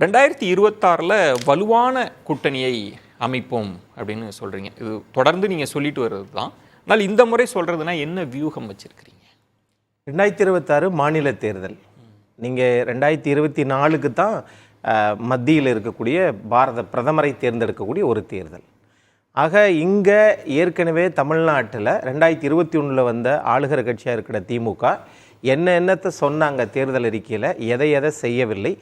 2026 வலுவான கூட்டணியை அமைப்போம் அப்படின்னு சொல்றீங்க. இது தொடர்ந்து நீங்க சொல்லிட்டு வர்றது தான். ஆனால் இந்த முறை சொல்றதுன்னா என்ன வியூகம் வச்சிருக்கிறீங்க? 2026 மாநில தேர்தல். நீங்கள் 2024க்கு தான் மத்தியில் இருக்கக்கூடிய பாரத பிரதமரை தேர்ந்தெடுக்கக்கூடிய ஒரு தேர்தல். ஆக இங்கே ஏற்கனவே தமிழ்நாட்டில் 2021 வந்த ஆளுகிற கட்சியாக இருக்கிற திமுக என்னத்தை சொன்னாங்க தேர்தல் அறிக்கையில், எதை செய்யவில்லை,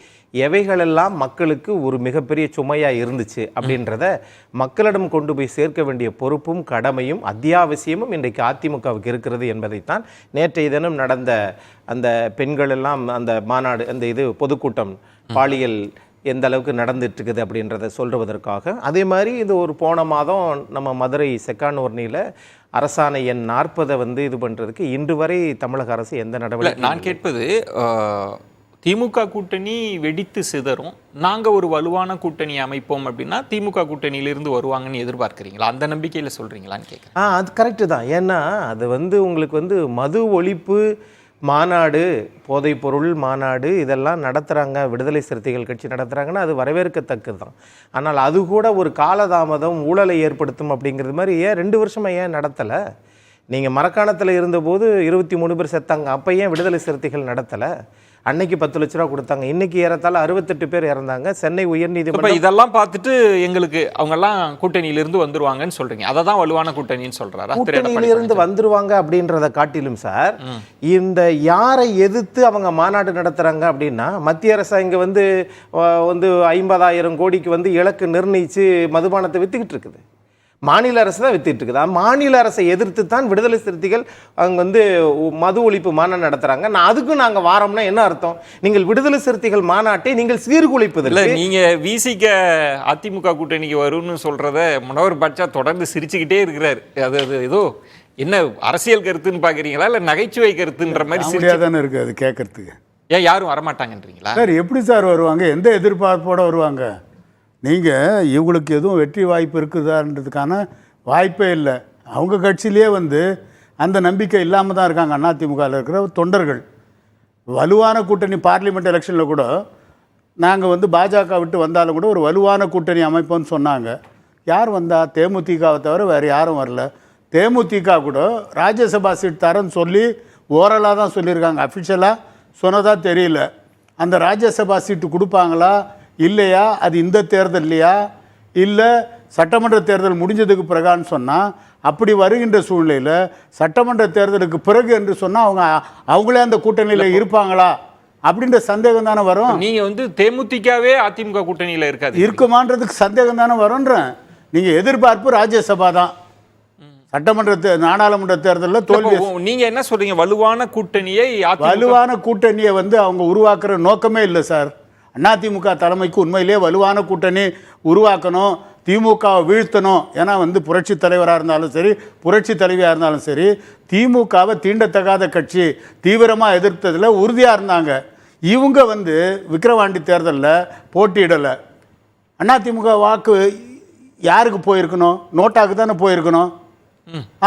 எவைகளெல்லாம் மக்களுக்கு ஒரு மிகப்பெரிய சுமையாக இருந்துச்சு அப்படின்றத மக்களிடம் கொண்டு போய் சேர்க்க வேண்டிய பொறுப்பும் கடமையும் அத்தியாவசியமும் இன்றைக்கு அதிமுகவுக்கு இருக்கிறது என்பதைத்தான் நேற்றைய தினம் நடந்த அந்த பெண்கள் எல்லாம் அந்த மாநாடு, அந்த பொதுக்கூட்டம் பாலியல் எந்த அளவுக்கு நடந்துட்டு இருக்குது அப்படின்றத சொல்வதற்காக. அதே மாதிரி இது ஒரு போன மாதம் நம்ம மதுரை செக்கானூர்னியில் அரசாணை எண் 40 இது பண்ணுறதுக்கு இன்று வரை தமிழக அரசு எந்த நடவடிக்கை? நான் கேட்பது, திமுக கூட்டணி வெடித்து சிதறும், நாங்கள் ஒரு வலுவான கூட்டணி அமைப்போம் அப்படின்னா திமுக கூட்டணியிலிருந்து வருவாங்கன்னு எதிர்பார்க்குறீங்களா? அந்த நம்பிக்கையில் சொல்கிறீங்களான்னு கேட்குறேன். அது கரெக்டு தான். ஏன்னா அது உங்களுக்கு மது ஒழிப்பு மாநாடு, போதைப்பொருள் மாநாடு இதெல்லாம் நடத்துகிறாங்க, விடுதலை சிறுத்தைகள் கட்சி நடத்துகிறாங்கன்னா அது வரவேற்கத்தக்கது தான். ஆனால் அது கூட ஒரு காலதாமதம் ஊழலை ஏற்படுத்தும் அப்படிங்கிறது மாதிரி ஏன் 2 வருஷமாக ஏன் நடத்தலை? நீங்கள் மரக்காணத்தில் இருந்தபோது 23 பேர் செத்தாங்க, அப்போ ஏன் விடுதலை சிறுத்தைகள் நடத்தலை? அன்னைக்கு 10 லட்ச ரூபா கொடுத்தாங்க, இன்னைக்கு ஏறத்தாழ 68 பேர் இறந்தாங்க. சென்னை உயர்நீதிமன்றம் இதெல்லாம் பார்த்துட்டு எங்களுக்கு அவங்கெல்லாம் கூட்டணியிலிருந்து வந்துருவாங்கன்னு சொல்றீங்க. அதை தான் வலுவான கூட்டணின்னு சொல்றாரா? கூட்டணியிலிருந்து வந்துருவாங்க அப்படின்றத காட்டிலும் சார், இந்த யாரை எதிர்த்து அவங்க மாநாடு நடத்துறாங்க அப்படின்னா, மத்திய அரசு இங்க வந்து 50,000 கோடிக்கு இலக்கு நிர்ணயிச்சு மதுபானத்தை வித்துக்கிட்டு இருக்குது. மாநில அரசு தான் வித்துட்டு இருக்குது. மாநில அரசை எதிர்த்து தான் விடுதலை சிறுத்தைகள் அங்கே மது ஒழிப்பு மாநாடு நடத்துறாங்க. அதுக்கும் நாங்கள் வாரோம்னா என்ன அர்த்தம்? நீங்கள் விடுதலை சிறுத்தைகள் மாநாட்டை நீங்கள் சீர்குலைப்பதில்லை. நீங்க விசிக அதிமுக கூட்டணிக்கு வரும்னு சொல்றத மனோகர் பாட்சா தொடர்ந்து சிரிச்சுக்கிட்டே இருக்கிறார். அது ஏதோ என்ன அரசியல் கருத்துன்னு பாக்குறீங்களா இல்ல நகைச்சுவை கருத்துன்ற மாதிரி சரியாதானே இருக்கு அது கேட்கறதுக்கு? ஏன் யாரும் வரமாட்டாங்கன்றீங்களா? சார் எப்படி சார் வருவாங்க? எந்த எதிர்பார்ப்போட வருவாங்க? நீங்கள் இவங்களுக்கு எதுவும் வெற்றி வாய்ப்பு இருக்குதான்றதுக்கான வாய்ப்பே இல்லை. அவங்க கட்சியிலே அந்த நம்பிக்கை இல்லாமல் தான் இருக்காங்க. அதிமுகவில் இருக்கிற தொண்டர்கள் வலுவான கூட்டணி பார்லிமெண்ட் எலெக்ஷனில் கூட நாங்கள் பாஜக விட்டு வந்தாலும் கூட ஒரு வலுவான கூட்டணி அமைப்போன்னு சொன்னாங்க. யார் வந்தா? தேமுதிகவை தவிர வேறு யாரும் வரல. தேமுதிக கூட ராஜ்யசபா சீட் தரேன்னு சொல்லி ஓரலாக தான் சொல்லியிருக்காங்க, அஃபிஷியலாக சொன்னதாக தெரியல. அந்த ராஜ்யசபா சீட்டு கொடுப்பாங்களா இல்லையா, அது இந்த தேர்தல்லையா இல்லை சட்டமன்ற தேர்தல் முடிஞ்சதுக்கு பிறகான்னு சொன்னால், அப்படி வருகின்ற சூழ்நிலையில் சட்டமன்ற தேர்தலுக்கு பிறகு என்று சொன்னால் அவங்களே அந்த கூட்டணியில் இருப்பாங்களா அப்படின்ற சந்தேகம் தானே வரும். நீங்கள் தேமுதிகவே அதிமுக கூட்டணியில் இருக்குமான்றதுக்கு சந்தேகம் தானே வரும்ன்றேன். நீங்கள் எதிர்பார்ப்பு ராஜ்யசபா தான். சட்டமன்ற நாடாளுமன்ற தேர்தலில் தோல்வி. நீங்க என்ன சொல்றீங்க? வலுவான கூட்டணியை அவங்க உருவாக்குற நோக்கமே இல்லை சார். அதிமுக தலைமைக்கு உண்மையிலே வலுவான கூட்டணி உருவாக்கணும், திமுகவை வீழ்த்தணும். ஏன்னா புரட்சி தலைவராக இருந்தாலும் சரி, புரட்சி தலைவியாக இருந்தாலும் சரி, திமுகவை தீண்டத்தகாத கட்சி தீவிரமாக எதிர்த்ததில் உறுதியாக இருந்தாங்க. இவங்க விக்கிரவாண்டி தேர்தலில் போட்டியிடலை. அதிமுக வாக்கு யாருக்கு போயிருக்கணும்? நோட்டாக்கு தானே போயிருக்கணும்.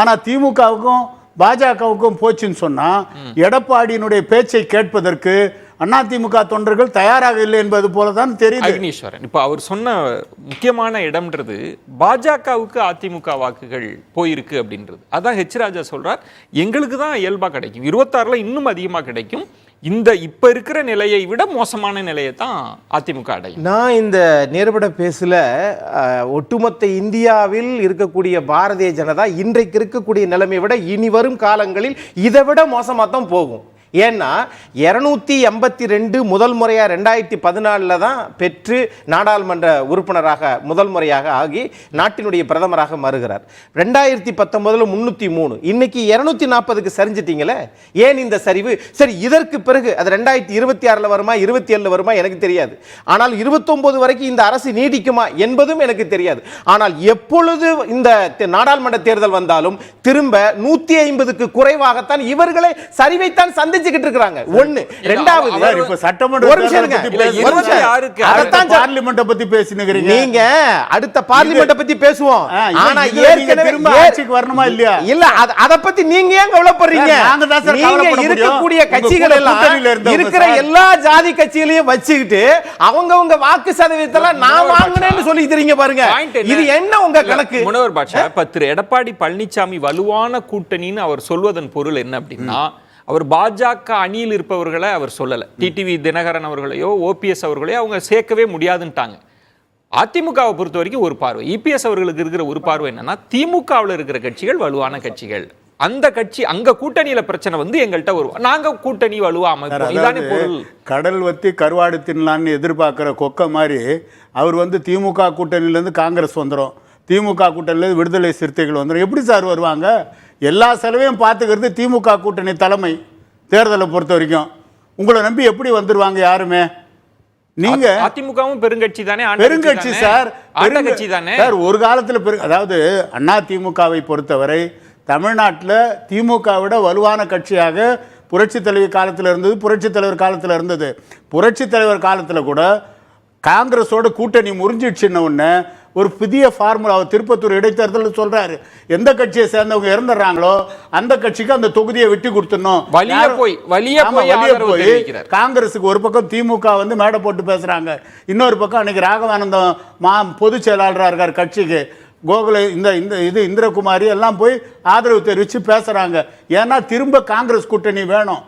ஆனால் திமுகவுக்கும் பாஜகவுக்கும் போச்சுன்னு சொன்னால் எடப்பாடியினுடைய பேச்சை கேட்பதற்கு அதிமுக தொண்டர்கள் தயாராக இல்லை என்பது போலதான் தெரியுது. அக்னீஸ்வரன், இப்போ அவர் சொன்ன முக்கியமான இடம்ன்றது பாஜகவுக்கு அதிமுக வாக்குகள் போயிருக்கு அப்படின்றது. அதான் ஹெச் ராஜா சொல்றார், எங்களுக்கு தான் இயல்பாக கிடைக்கும், 26ல் இன்னும் அதிகமாக கிடைக்கும், இப்ப இருக்கிற நிலையை விட மோசமான நிலையை தான் அதிமுக அடையும். நான் இந்த நேர்பட பேசல ஒட்டுமொத்த இந்தியாவில் இருக்கக்கூடிய பாரதிய ஜனதா இன்றைக்கு இருக்கக்கூடிய நிலைமையை விட இனி வரும் காலங்களில் இதை விட மோசமாக தான் போகும். ஏன்னா 282 முதல் முறையாக 2014 தான் பெற்று நாடாளுமன்ற உறுப்பினராக முதல் முறையாக ஆகி நாட்டினுடைய பிரதமராக மாறுகிறார். 2019 303, இன்னைக்கு 240க்கு சரிஞ்சிட்டீங்களே. ஏன் இந்த சரிவு? சரி, இதற்கு பிறகு அது 2026 வருமா 27 வருமா எனக்கு தெரியாது. ஆனால் 29 வரைக்கும் இந்த அரசு நீடிக்குமா என்பதும் எனக்கு தெரியாது. ஆனால் எப்பொழுது இந்த நாடாளுமன்ற தேர்தல் வந்தாலும் திரும்ப 150க்கு குறைவாகத்தான் இவர்களை சரிவைத்தான் சந்தி கொந்தளிச்சுக்கிட்டு இருக்காங்க. ஒண்ணு. ரெண்டாவது, இப்ப சட்டமன்ற ஒரு நிமிஷம் இருங்க. பார்லிமெண்ட பத்தி பேசினீங்க. நீங்க அடுத்த பார்லிமெண்ட பத்தி பேசுவோம். ஆனா ஏற்கனவே ஆட்சிக்கு வரணுமா இல்லையா? இல்ல, அத பத்தி நீங்க ஏன் கவலைப்படுறீங்க? நீங்க இருக்கக்கூடிய கட்சிகள் எல்லாம் இருக்கிற எல்லா ஜாதி கட்சிகளையும் வச்சுக்கிட்டு அவங்கவங்க வாக்கு சதவீதத்தை நான் வாங்கினேன்னு சொல்லி தரீங்க பாருங்க. இது என்ன உங்க கணக்கு? முனவர் பாட்ஷா, திரு எடப்பாடி பழனிசாமி வலுவான கூட்டணின்னு அவர் சொல்வதன் பொருள் என்ன அப்படின்னா, அவர் பாஜக அணியில் இருப்பவர்களை அவர் சொல்லல. டிடிவி தினகரன் அவர்களையோ ஓபிஎஸ் அவர்களையோ அவங்க சேர்க்கவே முடியாதுன்ட்டாங்க. அதிமுகவை பொறுத்த வரைக்கும் ஒரு பார்வை, இபிஎஸ் அவர்களுக்கு இருக்கிற ஒரு பார்வை என்னன்னா, திமுகவில் இருக்கிற கட்சிகள் வலுவான கட்சிகள், அந்த கட்சி அங்க கூட்டணியில பிரச்சனை வந்து எங்கள்கிட்ட வருவோம், நாங்க கூட்டணி வலுவா அமைப்போம். இதானே பொருள். கடல் வத்தி கருவாடு தின்னலான்னு எதிர்பார்க்கிற கொக்க மாதிரி அவர் வந்து திமுக கூட்டணியிலேருந்து காங்கிரஸ் வந்துடும், திமுக கூட்டணியிலேருந்து விடுதலை சிறுத்தைகள் வந்துடும். எப்படி சார் வருவாங்க? எல்லா செலவையும் பார்த்துக்கிறது திமுக கூட்டணி தலைமை. தேர்தலை பொறுத்த வரைக்கும் உங்களை நம்பி எப்படி வந்துருவாங்க யாருமே? நீங்க அதிமுகவும் பெருங்கட்சி தானே, பெருங்கட்சி சார், கட்சி தானே சார். ஒரு காலத்தில் அதாவது அண்ணா திமுகவை பொறுத்தவரை தமிழ்நாட்டில் திமுக விட வலுவான கட்சியாக புரட்சி தலைவர் காலத்தில் இருந்தது, புரட்சி தலைவர் காலத்தில் இருந்தது. புரட்சி தலைவர் காலத்தில் கூட காங்கிரஸோட கூட்டணி முறிஞ்சிடுச்சுன்ன உடனே ஒரு புதிய ஃபார்முலாவை திருப்பத்தூர் இடைத்தேர்தல் சொல்றாரு. எந்த கட்சியை சேர்ந்தவங்க இறந்துடுறாங்களோ அந்த கட்சிக்கு அந்த தொகுதியை விட்டு கொடுத்துடணும். காங்கிரஸுக்கு ஒரு பக்கம் திமுக வந்து மேடை போட்டு பேசுறாங்க, இன்னொரு பக்கம் அன்னைக்கு ராகவானந்தம் பொதுச் செயலாளராக இருக்கார் கட்சிக்கு, கோகுல இது இந்திரகுமாரி எல்லாம் போய் ஆதரவு தெரிவித்து பேசுறாங்க. ஏன்னா திரும்ப காங்கிரஸ் கூட்டணி வேணும்,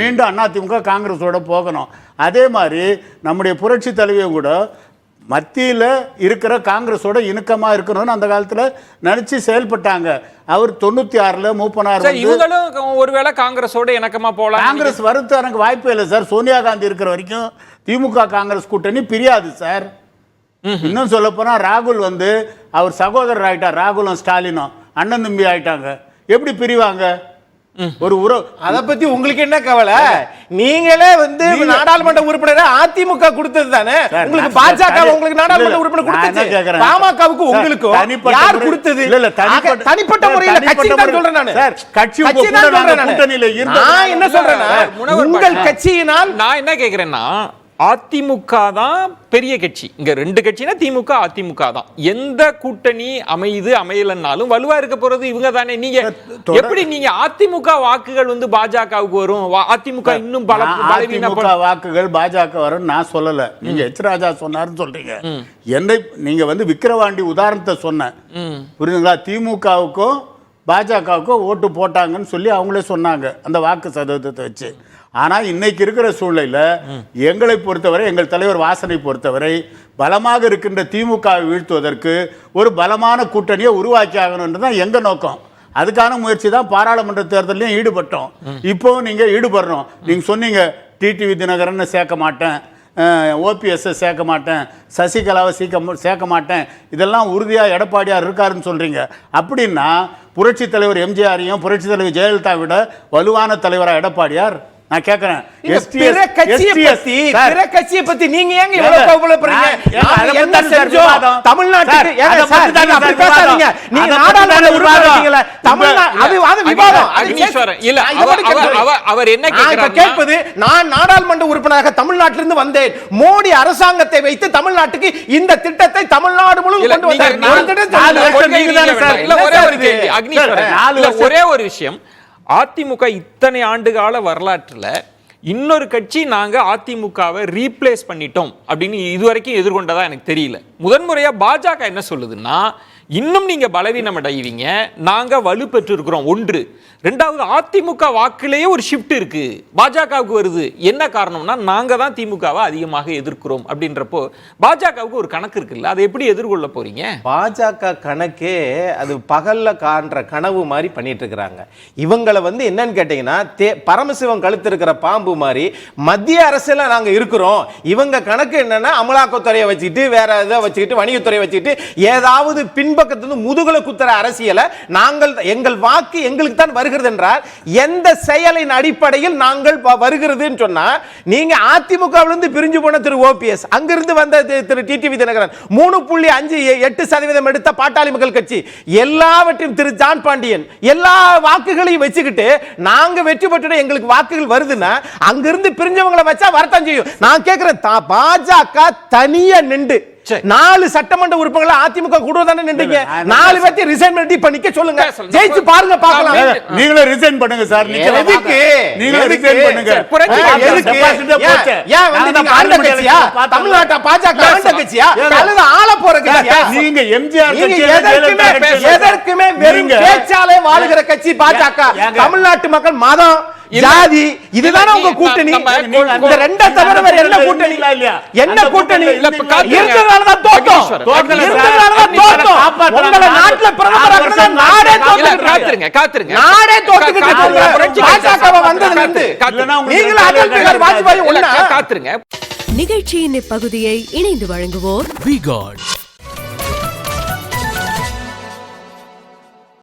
மீண்டும் அதிமுக காங்கிரஸோட போகணும். அதே மாதிரி நம்முடைய புரட்சி தலைவியும் கூட மத்தியில் இருக்கிற காங்கிரஸோட இணக்கமாக இருக்கணும்னு அந்த காலத்தில் நினைச்சு செயல்பட்டாங்க. அவர் 96ல் மூப்பனார் இவங்களும் ஒருவேளை காங்கிரஸோட இணக்கமா போகலாம். காங்கிரஸ் வருது எனக்கு வாய்ப்பே இல்லை சார். சோனியா காந்தி இருக்கிற வரைக்கும் திமுக காங்கிரஸ் கூட்டணி பிரியாது சார். இன்னும் சொல்ல போனா ராகுல் வந்து அவர் சகோதரர் ஆயிட்டார், ராகுலும் ஸ்டாலினும் அண்ணன் தம்பி ஆயிட்டாங்க. எப்படி பிரிவாங்க? ஒரு உறவு. அத பத்தி உங்களுக்கு என்ன கவலை? நீங்களே வந்து நாடாளுமன்ற உறுப்பினரை அதிமுக கொடுத்தது தானே. உங்களுக்கு பாஜக உங்களுக்கு நாடாளுமன்ற உறுப்பினர் கொடுத்தது, பாமகவுக்கு உங்களுக்கு யார் கொடுத்தது? இல்ல தனிப்பட்ட முறையில் கட்சி தான் சொல்றேன் நான். சார் கட்சி கூட்டணியில இருந்தா நான் என்ன சொல்றேன்னா, உங்கள் கட்சியினால் நான் என்ன கேக்குறேன்னா, அதிமுக தான் பெரிய கட்சி. இங்க ரெண்டு கட்சினா திமுக அதிமுக தான். எந்த கூட்டணி அமையலன்னாலும் வலுவா இருக்க போறது இவங்க தானே. நீங்க எப்படி நீங்க அதிமுக வாக்குகள் வந்து பாஜகவுக்கு வரும், அதிமுக இன்னும் அதிமுக வாக்குகள் பாஜக வரும் நான் சொல்லல, நீங்க எச் ராஜா சொன்னாருன்னு சொல்றீங்க. என்னை நீங்க வந்து விக்கிரவாண்டி உதாரணத்தை சொன்ன புரியுதுங்களா? திமுகவுக்கும் பாஜகவுக்கும் ஓட்டு போட்டாங்கன்னு சொல்லி அவங்களே சொன்னாங்க அந்த வாக்கு சதவீதத்தை வச்சு. ஆனால் இன்னைக்கு இருக்கிற சூழ்நிலையில் எங்களை பொறுத்தவரை, எங்கள் தலைவர் வாசனை பொறுத்தவரை, பலமாக இருக்கின்ற திமுகவை வீழ்த்துவதற்கு ஒரு பலமான கூட்டணியை உருவாக்கி ஆகணுன்றது தான் எங்கள் நோக்கம். அதுக்கான முயற்சி தான் பாராளுமன்ற தேர்தலையும் ஈடுபட்டோம். இப்போ நீங்கள் ஈடுபடுறோம். நீங்கள் சொன்னீங்க டிடிவி தினகரன் சேர்க்க மாட்டேன், ஓபிஎஸ்ஸை சேர்க்க மாட்டேன், சசிகலாவை சேர்க்க மாட்டேன், இதெல்லாம் உறுதியாக எடப்பாடியார் இருக்காருன்னு சொல்கிறீங்க. அப்படின்னா புரட்சி தலைவர் எம்ஜிஆரையும் புரட்சி தலைவர் ஜெயலலிதா விட வலுவான தலைவராக எடப்பாடியார்? நான் கேக்குறேன், கட்சியை பத்தி நீங்க ஏங்க இவ்வளவு கவலைப்படுறீங்க? என்ன செஞ்சோம் தமிழ்நாட்டுக்கு? அப்படி பேசாதீங்க. நீங்க நாடாளுமன்ற உறுப்பினர்கள தமிழ்நாடு அது விவாதம். அக்னீஸ்வரன் இல்ல, அவர் என்ன கேட்பது, நான் நாடாளுமன்ற உறுப்பினராக தமிழ்நாட்டிலிருந்து வந்தேன், மோடி அரசாங்கத்தை வைத்து தமிழ்நாட்டுக்கு இந்த திட்டத்தை தமிழ்நாடு முழுவதும் கொண்டு வந்தார். ஒரே ஒரு விஷயம், அதிமுக இத்தனை ஆண்டுகால வரலாற்றுல இன்னொரு கட்சி நாங்க அதிமுகவை ரீப்ளேஸ் பண்ணிட்டோம் அப்படின்னு இதுவரைக்கும் எதிர்கொண்டதா எனக்கு தெரியல. முதன்முறையா பாஜக என்ன சொல்லுதுன்னா, இன்னும் நீங்க பலவீனம் அடைவீங்க, நாங்க வலு பெற்று இருக்கிறோம். ஒன்று. ரெண்டாவது, அதிமுக வாக்குலேயே ஒரு ஷிஃப்ட் இருக்கு, பாஜகவுக்கு வருது. என்ன காரணம்னா, நாங்க தான் திமுகவை அதிகமாக எதிர்க்கிறோம் அப்படின்றப்போ பாஜகவுக்கு ஒரு கணக்கு இருக்குல்ல, அதை எப்படி எதிர்கொள்ள போறீங்க? பாஜக கணக்கே அது பகல்ல காண்ற கனவு மாதிரி பண்ணிட்டு இருக்கிறாங்க. இவங்களை வந்து என்னன்னு கேட்டீங்கன்னா, பரமசிவம் கழுத்து இருக்கிற பாம்பு மாதிரி மத்திய அரசுல நாங்க இருக்கிறோம். இவங்க கணக்கு என்னன்னா, அமலாக்கத்துறையை வச்சுக்கிட்டு வேற இதை வச்சுக்கிட்டு வணிகத்துறையை வச்சுக்கிட்டு ஏதாவது பின் பின்பக்கத்திலிருந்து முதுகுல குத்துற அரசியலை நாங்கள் எங்கள் வாக்கு எங்களுக்கு தான் வருகிறது என்றால் எந்த செயலின் அடிப்படையில் நாங்கள் வருகிறதுன்னு சொன்னா நீங்க அதிமுகவிலிருந்து பிரிஞ்சு போன திரு ஓபிஎஸ், அங்கிருந்து வந்த திரு டிடிவி தினகரன், 3.58% எடுத்த பாட்டாளி மக்கள் கட்சி, எல்லாவற்றையும் திரு ஜான் பாண்டியன், எல்லா வாக்குகளையும் வச்சுக்கிட்டு நாங்க வெற்றி பெற்ற எங்களுக்கு வாக்குகள் வருதுன்னா அங்கிருந்து பிரிஞ்சவங்களை வச்சா வரத்தான் செய்யும். நான் கேட்கிறேன், பாஜக தனியா நின்று 4 சட்டமன்ற உறுப்பினர்கள் அதிமுக கூட தானே நின்றீங்க. 4 பேர்த்தை ரிசைன்மென்ட் இப்ப நிக்க சொல்லுங்க, ஜெயிச்சு பாருங்க பார்க்கலாம். நீங்களே ரிசைன் பண்ணுங்க சார். எதுக்கு நீங்களே ரிசைன் பண்ணுங்க. எதுக்கு ஏன் வந்து நீங்க ஆண்ட கட்சியா, தமிழ்நாட்டை பாஜக ஆண்ட கட்சியா அல்லது ஆள போற கட்சியா? நீங்க எம்ஜிஆர் எதற்குமே வெறும் பேச்சாலே வாழுகிற கட்சி பாஜக. தமிழ்நாட்டு மக்கள் மதம் ஜாதி இதுதானே உங்க கூட்டணி. இந்த ரெண்ட தவிர வேற என்ன கூட்டணி? என்ன கூட்டணி? இருந்ததால தான் தோத்தோம். உங்கள நாட்டுல பிரதமராக நாடே தோத்துக்கிட்டு காத்துருங்க. நாடே தோத்துக்கிட்டு இருக்கு. பாஜக வந்ததுல இருந்து நீங்க அடல் பிஹாரி வாஜ்பாய் ஒண்ணா காத்துருங்க. நிகழ்ச்சியின் இப்பகுதியை இணைந்து வழங்குவோர் V-Guard